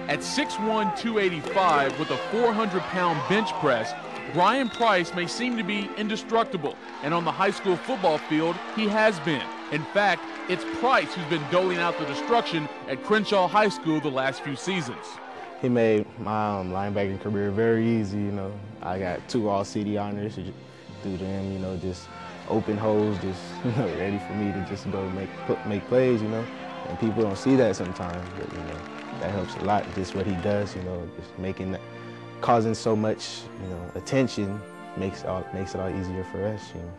At 6'1", 285 with a 400-pound bench press, Brian Price may seem to be indestructible, and on the high school football field, he has been. In fact, it's Price who's been doling out the destruction at Crenshaw High School the last few seasons. He made my linebacking career very easy, you know. I got 2 all-city honors due to him, you know, just open holes, just ready for me to just go make plays, you know. And people don't see that sometimes, but, you know, that helps a lot, just what he does, you know, just causing so much, you know, attention makes it all easier for us, you know.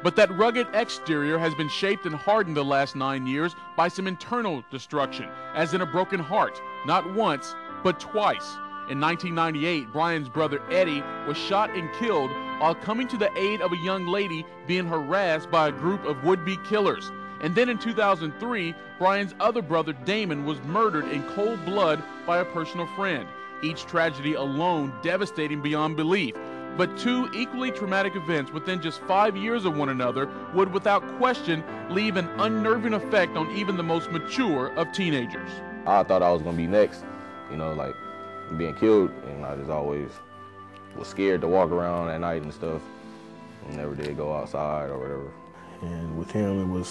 But that rugged exterior has been shaped and hardened the last 9 years by some internal destruction, as in a broken heart, not once, but twice. In 1998, Brian's brother Eddie was shot and killed while coming to the aid of a young lady being harassed by a group of would-be killers. And then in 2003, Brian's other brother Damon was murdered in cold blood by a personal friend. Each tragedy alone devastating beyond belief. But 2 equally traumatic events within just 5 years of one another would without question leave an unnerving effect on even the most mature of teenagers. I thought I was gonna be next, you know, like being killed, and I just always was scared to walk around at night and stuff. And never did go outside or whatever. And with him,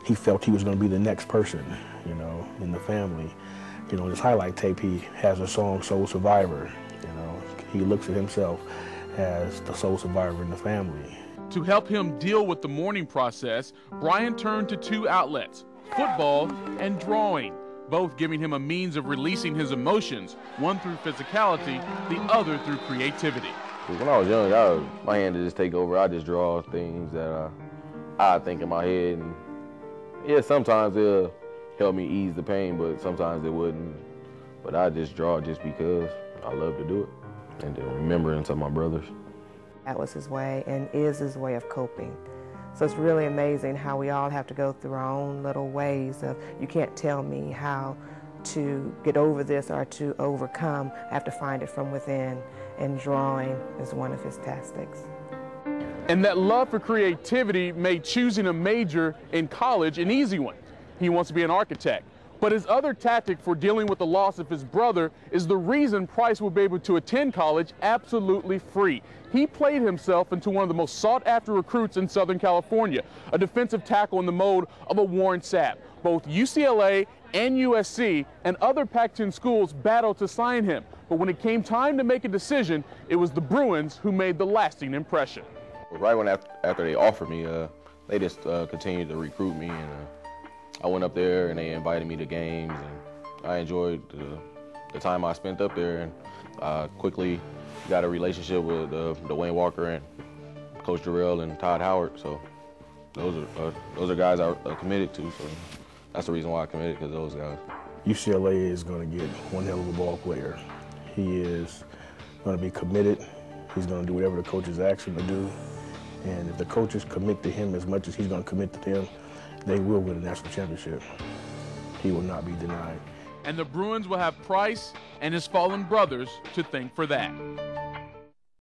he felt he was gonna be the next person, you know, in the family. You know, in his highlight tape, he has a song, Soul Survivor. You know, he looks at himself as the sole survivor in the family. To help him deal with the mourning process, Brian turned to 2 outlets, football and drawing, both giving him a means of releasing his emotions, one through physicality, the other through creativity. When I was young, my hand would just take over. I just draw things that I think in my head. And yeah, sometimes it'll help me ease the pain, but sometimes it wouldn't. But I just draw just because I love to do it. And then remembering to my brothers. That was his way and is his way of coping. So it's really amazing how we all have to go through our own little ways of, you can't tell me how to get over this or to overcome. I have to find it from within, and drawing is one of his tactics. And that love for creativity made choosing a major in college an easy one. He wants to be an architect. But his other tactic for dealing with the loss of his brother is the reason Price will be able to attend college absolutely free. He played himself into one of the most sought-after recruits in Southern California, a defensive tackle in the mold of a Warren Sapp. Both UCLA and USC and other Pac-10 schools battled to sign him. But when it came time to make a decision, it was the Bruins who made the lasting impression. Right after they offered me, they just continued to recruit me, and I went up there and they invited me to games, and I enjoyed the time I spent up there, and I quickly got a relationship with Dwayne Walker and Coach Jarrell and Todd Howard. So those are guys I committed to. So that's the reason why I committed, because those guys. UCLA is going to get one hell of a ball player. He is going to be committed. He's going to do whatever the coaches ask him to do. And if the coaches commit to him as much as he's going to commit to them, they will win a national championship. He will not be denied. And the Bruins will have Price and his fallen brothers to thank for that.